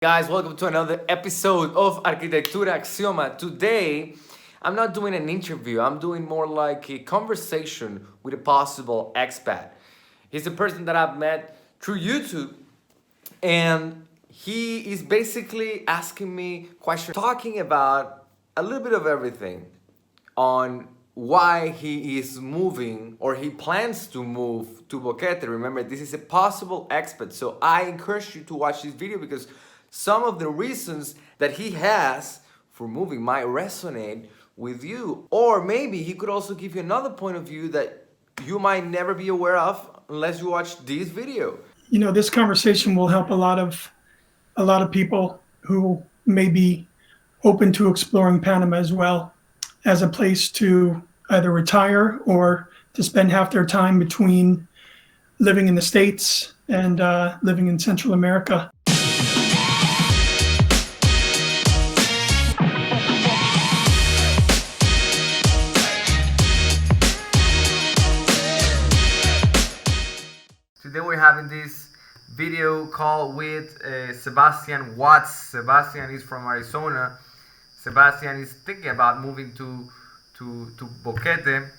Guys, welcome to another episode of Arquitectura Axioma. Today, I'm not doing an interview, I'm doing more like a conversation with a possible expat. He's a person that I've met through YouTube, and he is basically asking me questions, talking about a little bit of everything on why he is moving or he plans to move to Boquete. Remember, this is a possible expat. So I encourage you to watch this video because some of the reasons that he has for moving might resonate with you. Or maybe he could also give you another point of view that you might never be aware of unless you watch this video. This conversation will help a lot of people who may be open to exploring Panama as well as a place to either retire or to spend half their time between living in the States and living in Central America. Today we're having this video call with Sebastian Watts. Sebastian is from Arizona. Sebastian is thinking about moving to Boquete.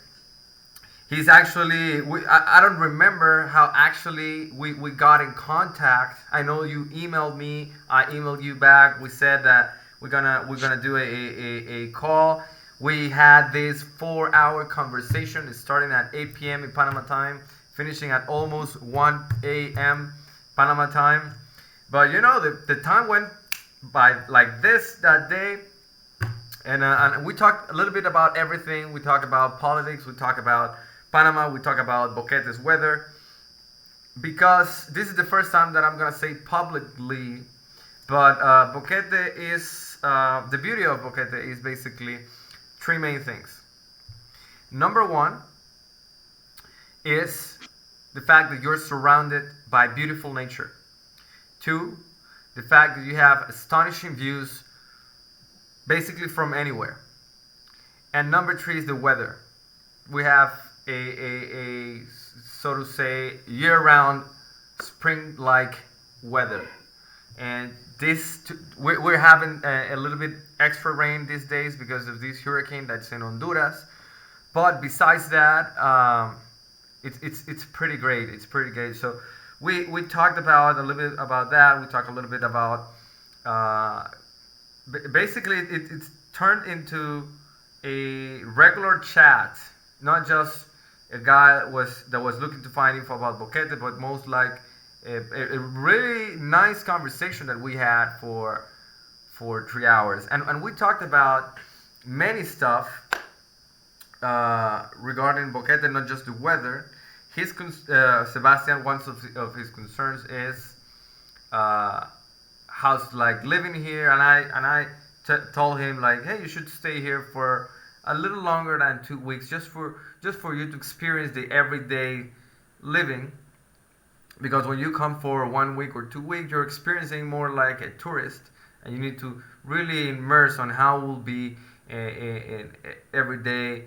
He's actually, I don't remember how actually we got in contact. I know you emailed me, I emailed you back. We said that we're gonna do a call. We had this 4-hour conversation. It's starting at 8 p.m. in Panama time, finishing at almost 1 a.m. Panama time. But the time went by like this that day. And we talked a little bit about everything. We talked about politics. We talked about Panama. We talked about Boquete's weather. Because this is the first time that I'm going to say publicly, but Boquete is, the beauty of Boquete is basically three main things. Number one is the fact that you're surrounded by beautiful nature. Two, the fact that you have astonishing views basically from anywhere. And number three is the weather. We have a so to say year-round spring-like weather, and we're having a little bit extra rain these days because of this hurricane that's in Honduras. But besides that, it's pretty great. It's pretty great. So we talked about a little bit about that. We talked a little bit about basically it's turned into a regular chat, not just a guy that was looking to find info about Boquete, but most like a really nice conversation that we had for 3 hours, and we talked about many stuff regarding Boquete, not just the weather. Sebastian, one of his concerns is how's like living here, and I told him like, hey, you should stay here for a little longer than 2 weeks, just for you to experience the everyday living. Because when you come for 1 week or 2 weeks, you're experiencing more like a tourist, and you need to really immerse on how will be an everyday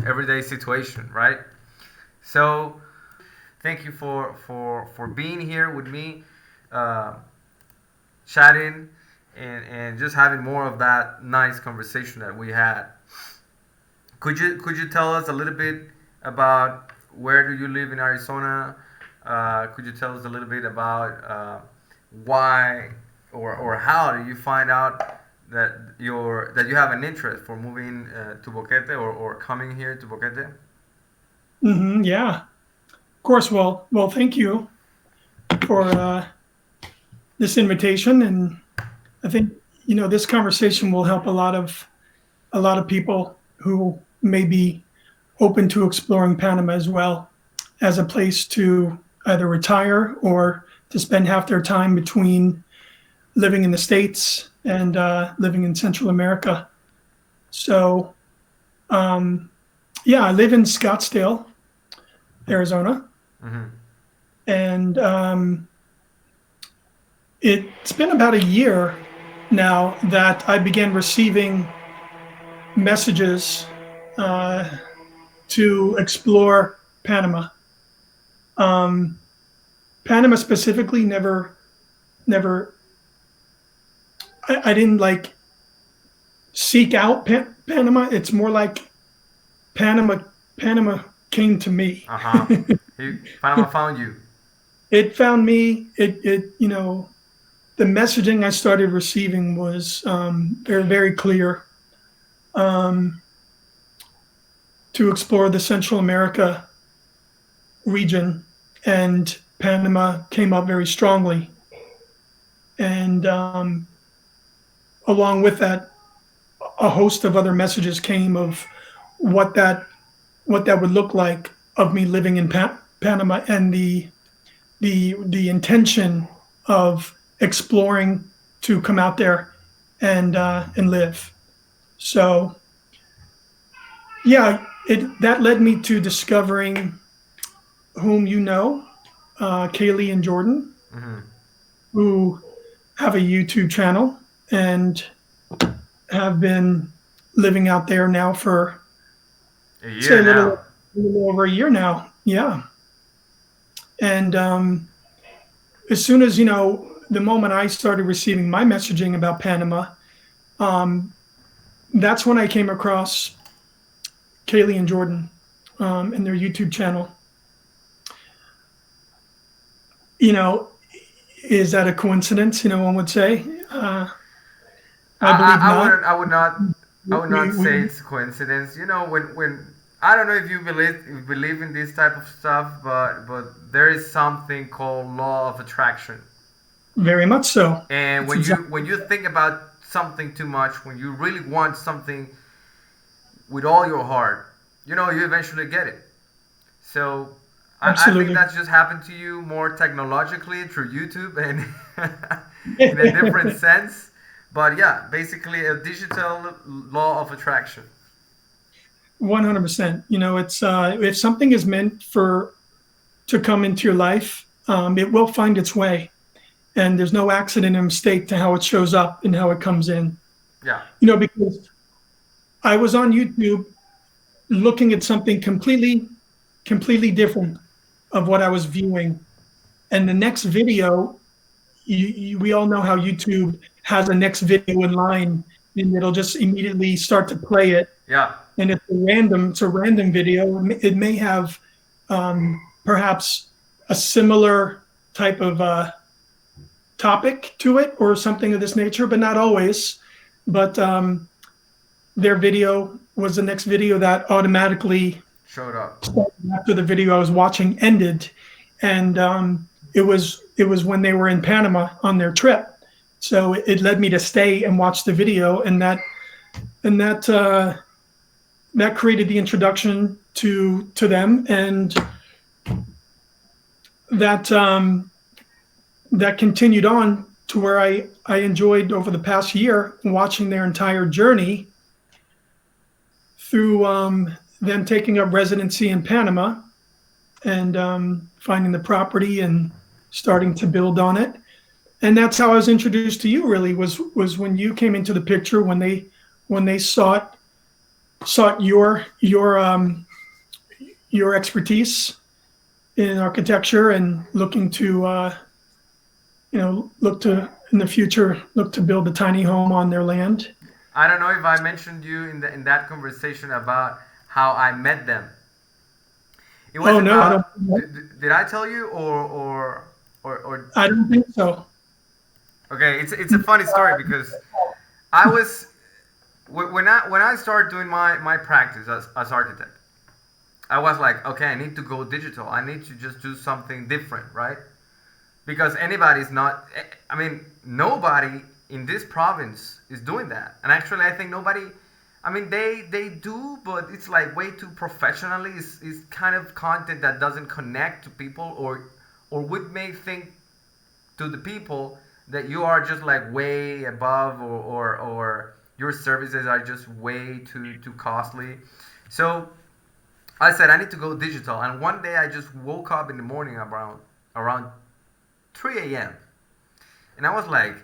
everyday situation, right? So thank you for being here with me, chatting and just having more of that nice conversation that we had. Could you tell us a little bit about where do you live in Arizona? Could you tell us a little bit about why or how do you find out that you have an interest for moving to Boquete, or coming here to Boquete? Yeah, of course. Well, thank you for this invitation, and I think this conversation will help a lot of people who may be open to exploring Panama as well as a place to either retire or to spend half their time between living in the States and living in Central America. So, yeah, I live in Scottsdale, Arizona, Mm-hmm. and it's been about a year now that I began receiving messages to explore Panama. Um, Panama specifically never. I didn't like seek out Panama. It's more like Panama came to me. Uh-huh. Panama found you. It found me. The messaging I started receiving was very clear, um, to explore the Central America region, and Panama came up very strongly. And along with that, a host of other messages came of what that what that would look like of me living in Panama, and the intention of exploring to come out there and live. So yeah, that led me to discovering whom you know, Kaylee and Jordan, Hmm. who have a YouTube channel and have been living out there now for, A say, year now. a little over a year now. Yeah. And as soon as, the moment I started receiving my messaging about Panama, um, that's when I came across Kaylee and Jordan, and their YouTube channel. You know, is that a coincidence? One would say. I believe I not. wouldn't. I would not say We it's coincidence. When I don't know if you believe in this type of stuff, but there is something called law of attraction. very much so. And It's exactly when you think about something too much, when you really want something with all your heart, you eventually get it. So I think absolutely. that's just happened to you more technologically through YouTube and in a different sense. But yeah, basically a digital law of attraction. 100%. It's if something is meant for to come into your life, it will find its way, and there's no accident or mistake to how it shows up and how it comes in. Yeah. Because I was on YouTube looking at something completely different of what I was viewing, and the next video, we all know how YouTube has a next video in line, and it'll just immediately start to play it. Yeah. And it's a random video. It may have perhaps a similar type of topic to it or something of this nature, but not always. But their video was the next video that automatically Showed up. started after the video I was watching ended, and it was when they were in Panama on their trip. So it led me to stay and watch the video, and that created the introduction to them, and that continued on to where I enjoyed over the past year watching their entire journey through them taking up residency in Panama and finding the property and starting to build on it. And that's how I was introduced to you. Really, was when you came into the picture, when they sought your expertise in architecture and looking to look to in the future, look to build a tiny home on their land. I don't know if I mentioned you in that conversation about how I met them. It was Oh no, I about. don't. Did I tell you or I don't think so. okay? It's a funny story because I was when I started doing my practice as architect. I was like, okay, I need to go digital. I need to just do something different, right? Because anybody's not. I mean, nobody in this province is doing that. And actually, I think nobody. I mean, they do, but it's like way too professionally. It's kind of content that doesn't connect to people, or would make think to the people that you are just like way above, or your services are just way too costly. So I said I need to go digital, and one day I just woke up in the morning around 3 a.m. and I was like,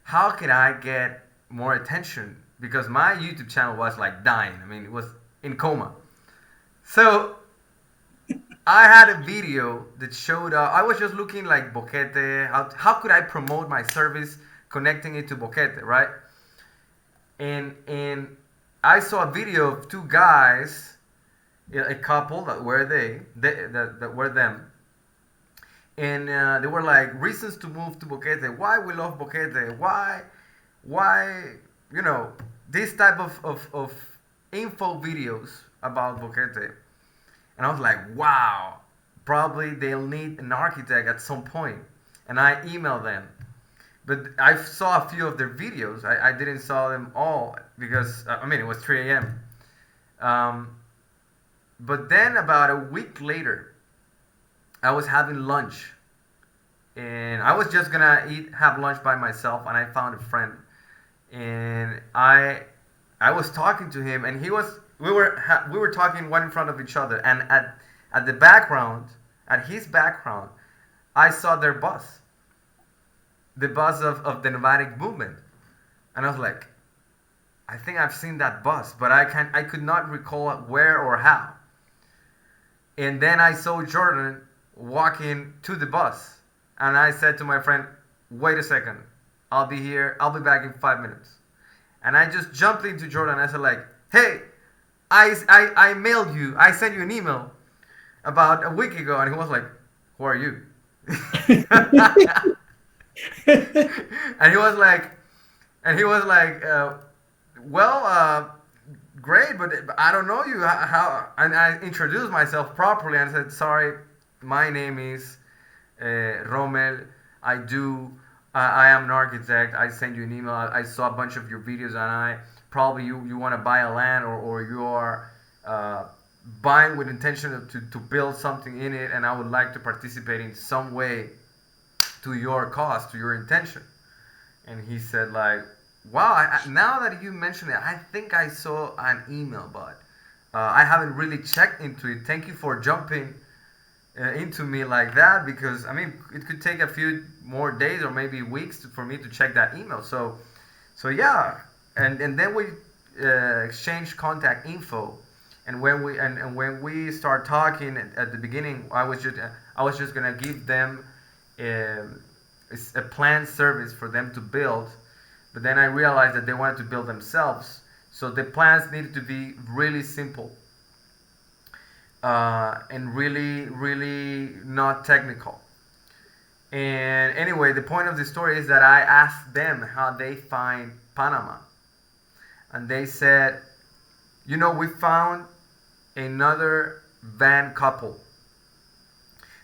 how can I get more attention? Because my YouTube channel was like dying. I mean, it was in coma. So I had a video that showed up. I was just looking like Boquete. How could I promote my service, connecting it to Boquete, right? And I saw a video of two guys, a couple that were that were them, and they were like reasons to move to Boquete. Why we love Boquete? Why you know this type of info videos about Boquete. And I was like, wow, probably they'll need an architect at some point. And I emailed them. But I saw a few of their videos. I didn't saw them all because, I mean, it was 3 a.m. But then about a week later, I was having lunch. And I was just gonna have lunch by myself, and I found a friend. And I was talking to him, and we were talking one in front of each other, and at the background, at his background, I saw their bus, the bus of the Nomadic Movement, and I was like, I think I've seen that bus, but I could not recall where or how. And then I saw Jordan walking to the bus, and I said to my friend, wait a second, I'll be here, I'll be back in 5 minutes. And I just jumped into Jordan. I said like, hey, I mailed you. I sent you an email about a week ago. And he was like, who are you? and he was like, well, great, but I don't know you. How? And I introduced myself properly and said, sorry, my name is Rommel. I am an architect. I sent you an email. I saw a bunch of your videos, and I probably you want to buy a land, or you are buying with intention to build something in it, and I would like to participate in some way to your cause, to your intention. And he said like, wow, now that you mention it, I think I saw an email, but I haven't really checked into it. Thank you for jumping into me like that, because I mean it could take a few more days or maybe weeks for me to check that email. So yeah, and then we exchanged contact info, and when we start talking at the beginning, I was just gonna give them a planned service for them to build, but then I realized that they wanted to build themselves, so the plans needed to be really simple. And really not technical. And anyway, the point of the story is that I asked them how they find Panama. And they said, we found another van couple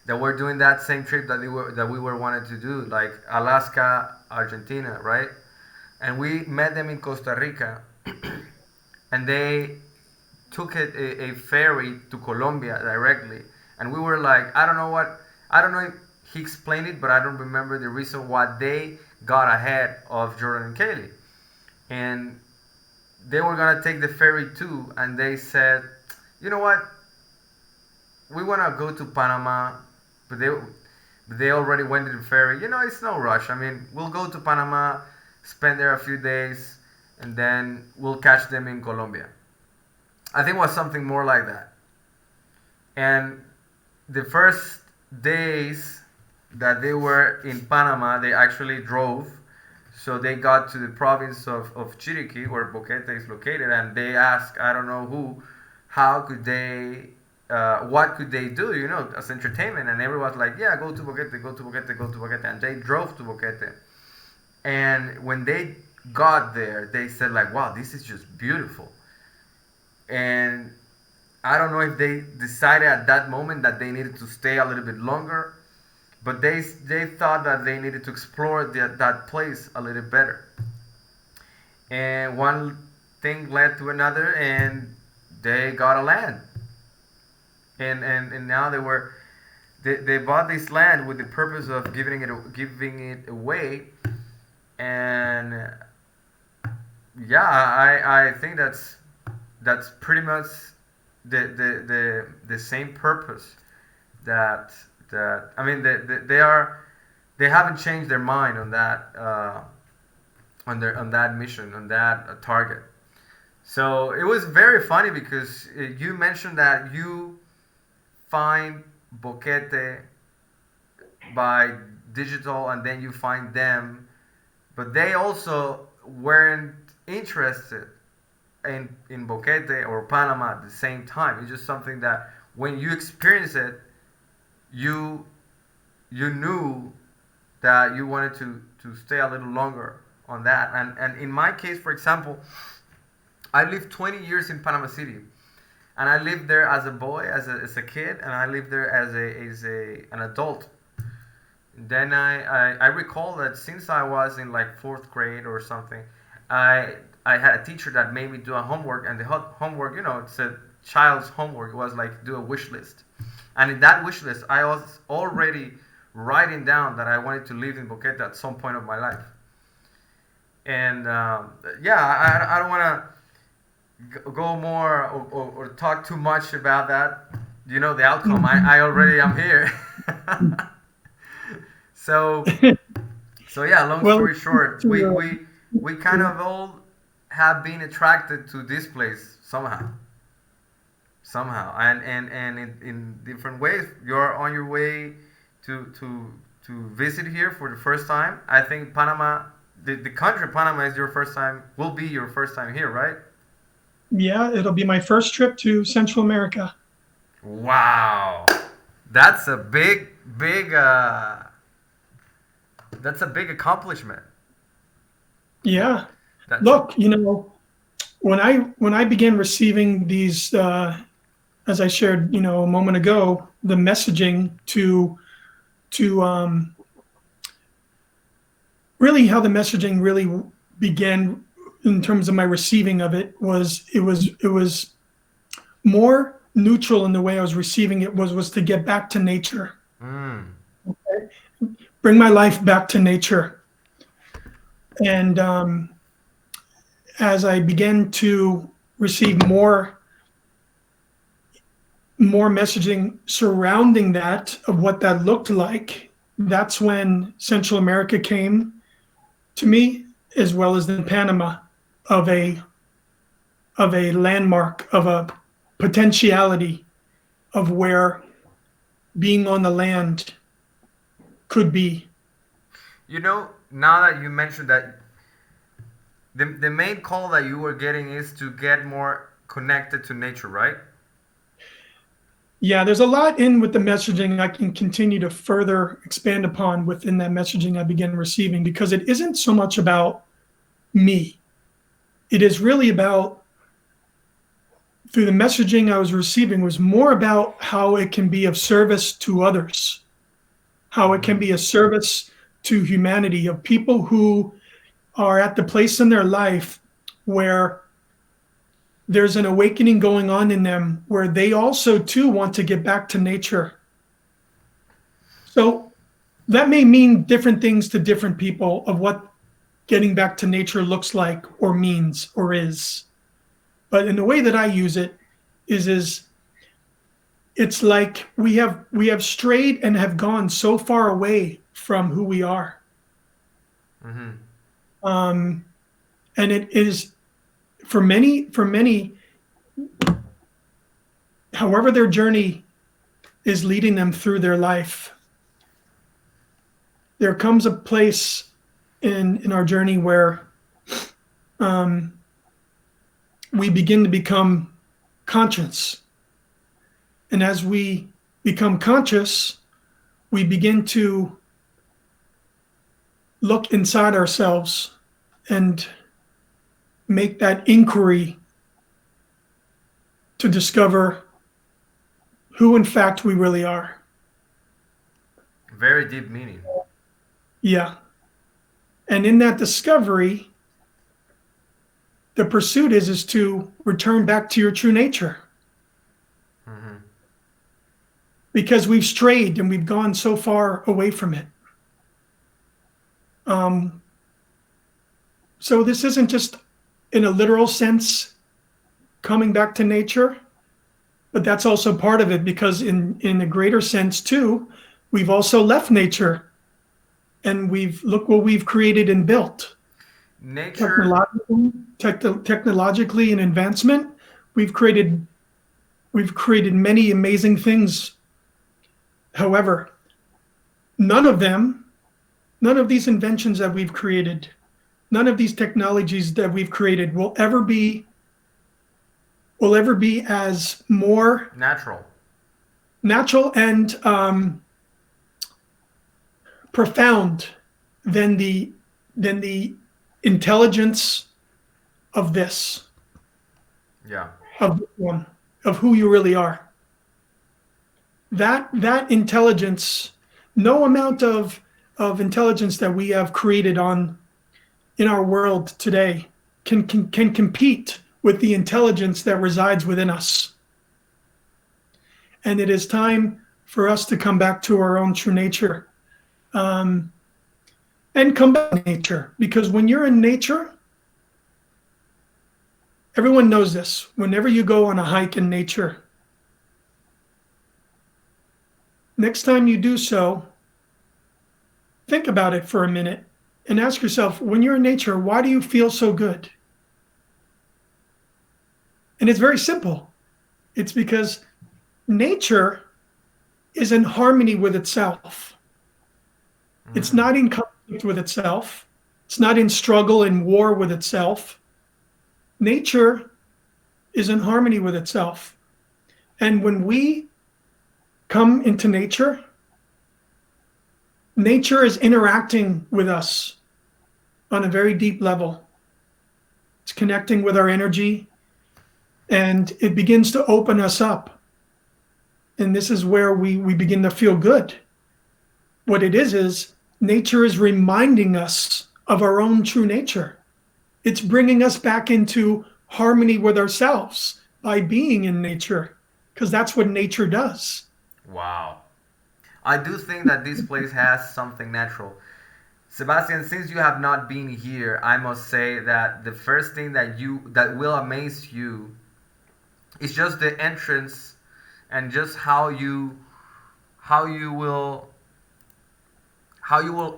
that were doing that same trip that we were wanted to do, like Alaska, Argentina, right? And we met them in Costa Rica, and they took a ferry to Colombia directly, and we were like, I don't know if he explained it, but I don't remember the reason why they got ahead of Jordan and Kaylee, and they were gonna take the ferry too, and they said, you know what, we wanna go to Panama, but they already went to the ferry. It's no rush. I mean, we'll go to Panama, spend there a few days, and then we'll catch them in Colombia. I think it was something more like that. And the first days that they were in Panama, they actually drove. So they got to the province of Chiriquí, where Boquete is located, and they asked, I don't know who, how could they, what could they do, as entertainment. And everyone was like, yeah, go to Boquete, go to Boquete, go to Boquete. And they drove to Boquete. And when they got there, they said like, wow, this is just beautiful. And I don't know if they decided at that moment that they needed to stay a little bit longer, but they thought that they needed to explore that place a little better. And one thing led to another, and they got a land. And now they bought this land with the purpose of giving it away. And yeah, I think that's pretty much the same purpose that I mean they haven't changed their mind on that on that mission, on that target. So it was very funny because you mentioned that you find Boquete by digital, and then you find them, but they also weren't interested in Boquete or Panama at the same time. It's just something that when you experience it, you you knew that you wanted to stay a little longer on that. And in my case, for example, I lived 20 years in Panama City, and I lived there as a boy, as a kid, and I lived there as an adult. Then I recall that since I was in like fourth grade or something, I had a teacher that made me do a homework, and the homework, it's a child's homework. It was like do a wish list, and in that wish list, I was already writing down that I wanted to live in Boquete at some point of my life. And yeah, I don't want to go more or talk too much about that. You know the outcome. I already am here. So so yeah, long Well, story short, we to, we we kind of all have been attracted to this place somehow, and in different ways. You're on your way to visit here for the first time. I think Panama, the country Panama is your first time, will be your first time here, right? yeah, it'll be my first trip to Central America. Wow, that's a big accomplishment. Yeah. That's Look, when I began receiving these, as I shared, a moment ago, the messaging to really how the messaging really began in terms of my receiving of it was more neutral in the way I was receiving it was to get back to nature, mm, bring my life back to nature, and as I began to receive more messaging surrounding that of what that looked like, that's when Central America came to me, as well as in Panama, of a landmark, of a potentiality of where being on the land could be. now that you mentioned that, the main call that you were getting is to get more connected to nature, right? Yeah, there's a lot in with the messaging I can continue to further expand upon within that messaging I began receiving, because it isn't so much about me. It is really about, through the messaging I was receiving, was more about how it can be of service to others, how it can Mm-hmm. be a service to humanity, of people who are at the place in their life where there's an awakening going on in them, where they also too want to get back to nature. So that may mean different things to different people of what getting back to nature looks like or means or is. But in the way that I use it is it's like we have strayed and have gone so far away from who we are. Mm-hmm. Um, and it is for many, however their journey is leading them through their life, there comes a place in our journey where um, we begin to become conscious. And as we become conscious, we begin to look inside ourselves and make that inquiry to discover who in fact we really are. Very deep meaning. Yeah. And in that discovery, the pursuit is to return back to your true nature, Mm-hmm. because we've strayed and we've gone so far away from it. Um, so this isn't just in a literal sense coming back to nature, but that's also part of it, because in a greater sense too, we've also left nature, and look what we've created and built. Nature. Technologically in advancement, we've created many amazing things However, none of these inventions that we've created, none of these technologies that we've created will ever be as more natural and profound than the intelligence of this. Yeah. Of one, of who you really are. That intelligence, no amount of intelligence that we have created in our world today can compete with the intelligence that resides within us. And it is time for us to come back to our own true nature, and come back to nature. Because when you're in nature, everyone knows this. Whenever you go on a hike in nature, next time you do so, think about it for a minute and ask yourself, when you're in nature, why do you feel so good? And it's very simple. It's because nature is in harmony with itself. It's not in conflict with itself. It's not in struggle and war with itself. Nature is in harmony with itself. And when we come into nature, nature is interacting with us on a very deep level. It's connecting with our energy, and it begins to open us up. And this is where we begin to feel good. What it is nature is reminding us of our own true nature. It's bringing us back into harmony with ourselves by being in nature, because that's what nature does. Wow. I do think that this place has something natural. Sebastian, since you have not been here, I must say that the first thing that will amaze you is just the entrance, and just how you will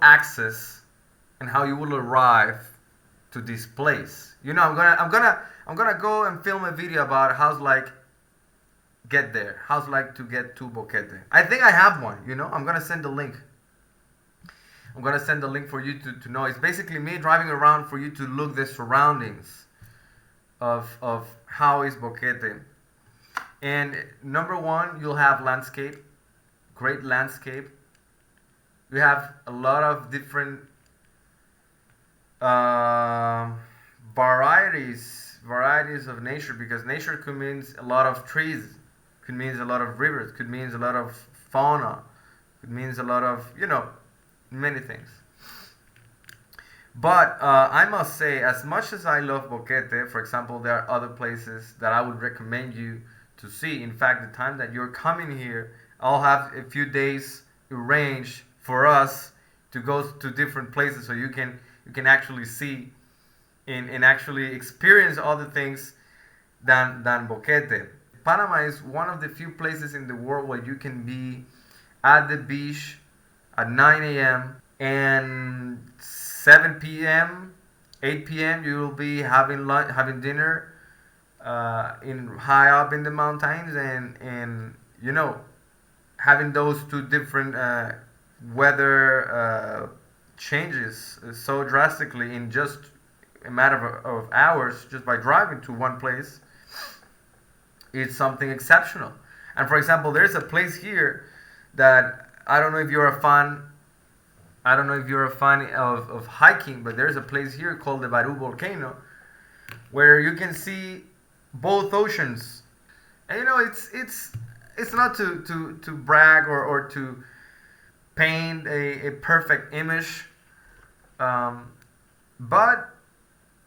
access and how you will arrive to this place. You know, I'm gonna go and film a video about how's like get there, how's like to get to Boquete. I think I have one. You know, I'm gonna send the link. I'm gonna send the link for you to know. It's basically me driving around for you to look the surroundings of how is Boquete. And number one, you'll have landscape, great landscape. You have a lot of different varieties of nature, because nature could mean a lot of trees, could mean a lot of rivers, could mean a lot of fauna, could mean a lot of, many things. But I must say, as much as I love Boquete, for example, there are other places that I would recommend you to see. In fact, the time that you're coming here, I'll have a few days arranged for us to go to different places, so you can actually see and actually experience other things than Boquete. Panama is one of the few places in the world where you can be at the beach at 9 a.m. and 7 p.m., 8 p.m. you will be having dinner in high up in the mountains, and having those two different weather changes so drastically in just a matter of hours, just by driving to one place. It's something exceptional. And for example, there's a place here that I don't know if you're a fan of hiking, but there's a place here called the Baru volcano, where you can see both oceans. And it's not to brag or to paint a perfect image, but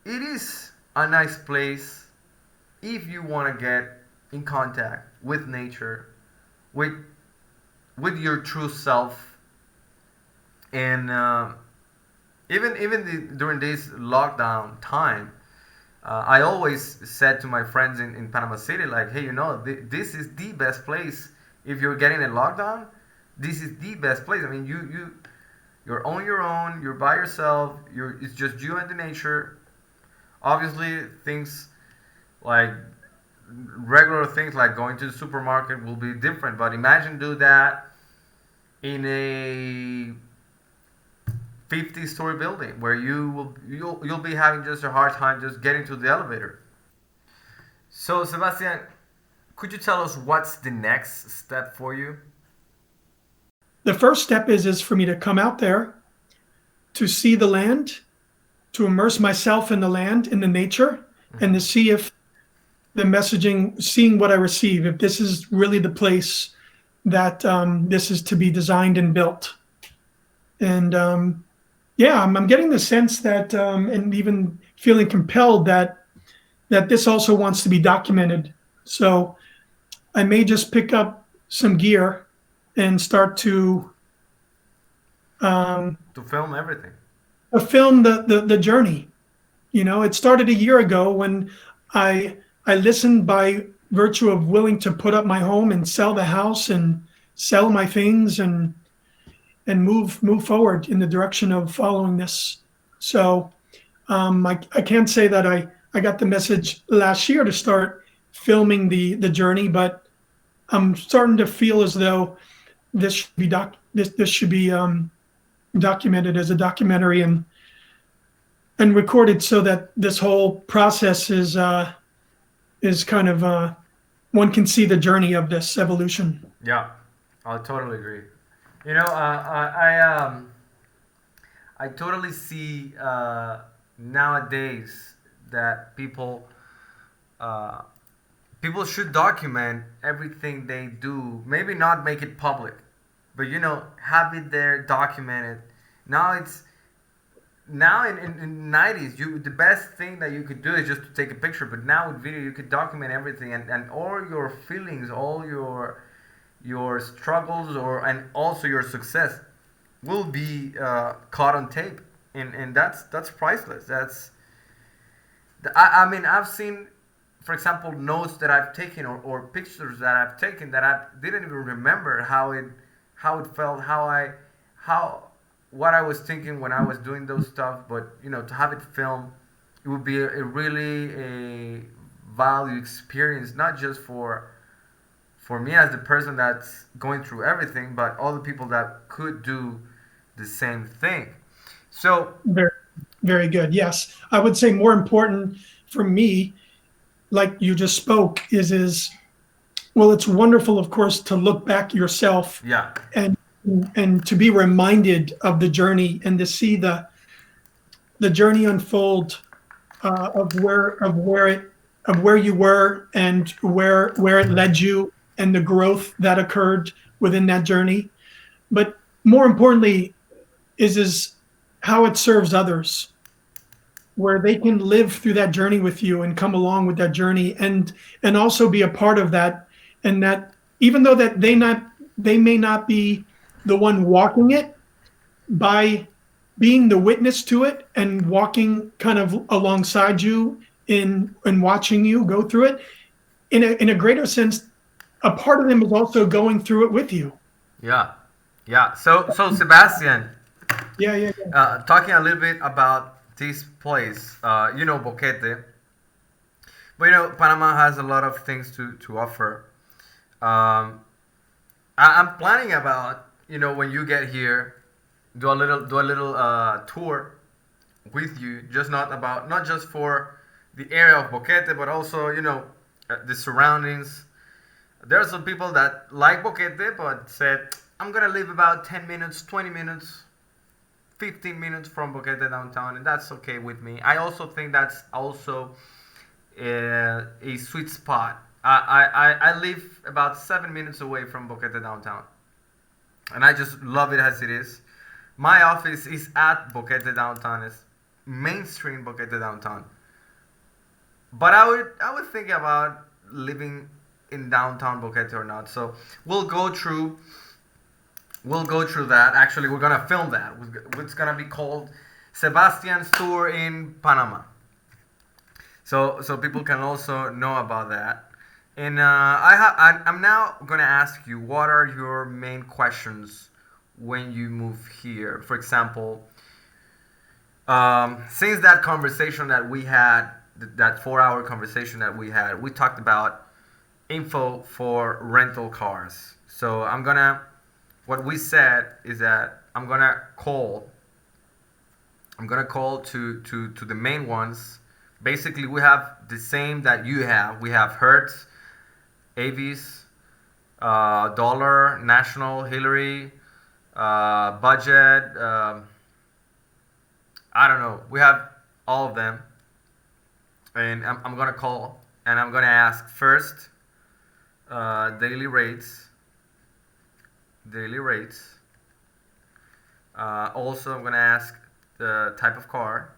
it is a nice place if you want to get in contact with nature, with your true self. And even during this lockdown time, I always said to my friends in Panama City, like, hey, this is the best place. If you're getting a lockdown, this is the best place. I mean, you're on your own, you're by yourself, it's just you and the nature. Obviously, things like regular things like going to the supermarket will be different, but imagine do that in a 50-story building where you'll be having just a hard time just getting to the elevator. So Sebastian, could you tell us what's the next step for you? The first step is for me to come out there, to see the land, to immerse myself in the land, in the nature, and to see if the messaging, seeing what I receive, if this is really the place that this is to be designed and built. And yeah, I'm getting the sense that, and even feeling compelled that this also wants to be documented. So I may just pick up some gear and start to film everything. Film the journey. It started a year ago when I listened by virtue of willing to put up my home and sell the house and sell my things and move forward in the direction of following this. So I can't say that I got the message last year to start filming the journey, but I'm starting to feel as though this should be this should be documented as a documentary and recorded so that this whole process is kind of one can see the journey of this evolution. Yeah, I totally agree. I totally see nowadays that people should document everything they do. Maybe not make it public, but have it there documented. Now in 90s, the best thing that you could do is just to take a picture. But now with video, you could document everything and all your feelings, all your struggles, and also your success will be caught on tape, and that's priceless. I mean, I've seen, for example, notes that I've taken or pictures that I've taken that I didn't even remember how it felt, what I was thinking when I was doing those stuff. But to have it filmed, it would be a really a value experience, not just for me as the person that's going through everything, but all the people that could do the same thing. So very, very good. Yes, I would say more important for me, like you just spoke, is well, it's wonderful, of course, to look back yourself, yeah, and to be reminded of the journey and to see the journey unfold of where you were and where it led you and the growth that occurred within that journey. But more importantly is how it serves others, where they can live through that journey with you and come along with that journey and also be a part of that. And that even though that they may not be the one walking it, by being the witness to it and walking kind of alongside you in watching you go through it, in a greater sense, a part of them is also going through it with you. Yeah. So Sebastian, yeah. Talking a little bit about this place, Boquete, but Panama has a lot of things to offer. I'm planning about, when you get here, do a little tour with you, not just for the area of Boquete, but also the surroundings. There are some people that like Boquete, but said, I'm gonna live about 10 minutes, 20 minutes, 15 minutes from Boquete downtown, and that's okay with me. I also think that's also a sweet spot. I live about 7 minutes away from Boquete downtown, and I just love it as it is. My office is at Boquete downtown. It's mainstream Boquete downtown. But I would think about living in downtown Boquete or not. So we'll go through that. Actually, we're gonna film that. It's gonna be called Sebastian's Tour in Panama. So people can also know about that. And I'm now gonna ask you, what are your main questions when you move here? For example, since that conversation that we had, that 4-hour conversation that we had, we talked about info for rental cars. So I'm gonna what we said is that I'm gonna call to the main ones. Basically, we have the same that you have. We have Hertz, Avis, Dollar, National, Hillary, Budget. I don't know. We have all of them, and I'm gonna call and I'm gonna ask first daily rates. Daily rates. Also, I'm gonna ask the type of car.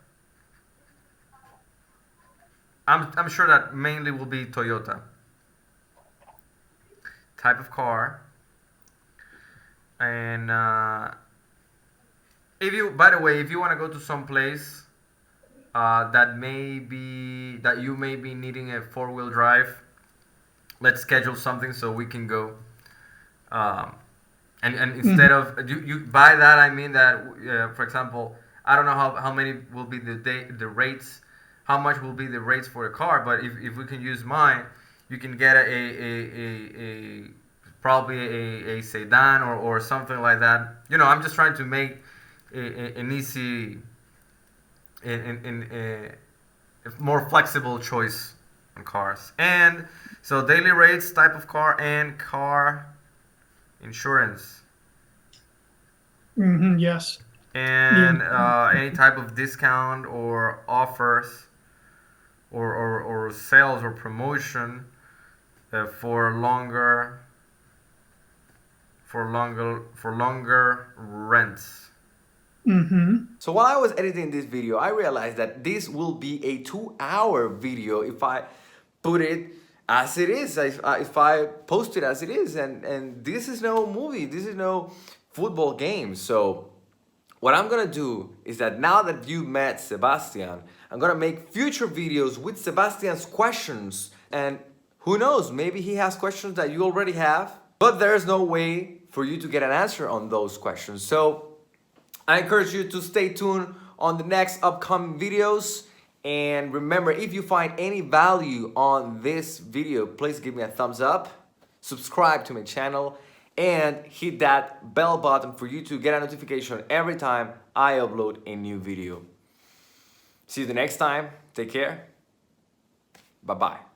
I'm sure that mainly will be Toyota. Type of car. And if you, by the way, if you want to go to some place that you may be needing a four-wheel drive, let's schedule something so we can go. And instead of you by that I mean that for example, I don't know how many will be the rates, how much will be the rates for a car, but if we can use mine, you can get a probably a sedan or something like that. You know, I'm just trying to make an easy a more flexible choice on cars. And so daily rates, type of car, and car insurance. Yes. And any type of discount or offers or sales or promotion for longer rents. So while I was editing this video, I realized that this will be a 2-hour video if I put it as it is, if I post it as it is, and this is no movie, this is no football game. So what I'm gonna do is that now that you met Sebastian, I'm gonna make future videos with Sebastian's questions, and who knows, maybe he has questions that you already have, but there's no way for you to get an answer on those questions. So I encourage you to stay tuned on the next upcoming videos. And remember, if you find any value on this video, please give me a thumbs up, subscribe to my channel, and hit that bell button for you to get a notification every time I upload a new video. See you the next time. Take care. Bye-bye.